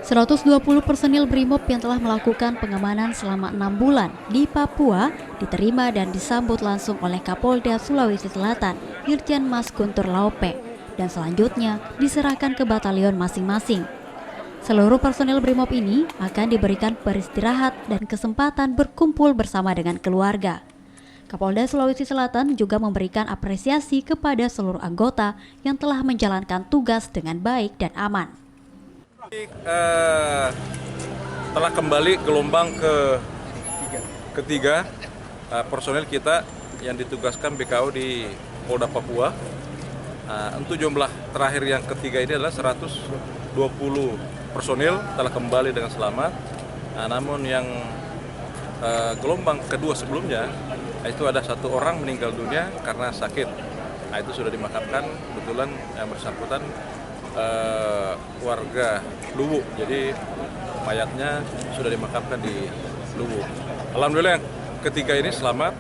120 personil BRIMOB yang telah melakukan pengamanan selama 6 bulan di Papua diterima dan disambut langsung oleh Kapolda Sulawesi Selatan, Irjen Mas Guntur Laupe, dan selanjutnya diserahkan ke batalion masing-masing. Seluruh personil BRIMOB ini akan diberikan beristirahat dan kesempatan berkumpul bersama dengan keluarga. Kapolda Sulawesi Selatan juga memberikan apresiasi kepada seluruh anggota yang telah menjalankan tugas dengan baik dan aman. Telah kembali gelombang ketiga personel kita yang ditugaskan BKO di Polda Papua. Untuk jumlah terakhir yang ketiga ini adalah 120 personil telah kembali dengan selamat. Namun yang gelombang kedua sebelumnya itu ada 1 orang meninggal dunia karena sakit. Itu sudah dimakamkan, kebetulan yang bersangkutan warga Luwu, jadi mayatnya sudah dimakamkan di Luwu. Alhamdulillah yang ketiga ini selamat.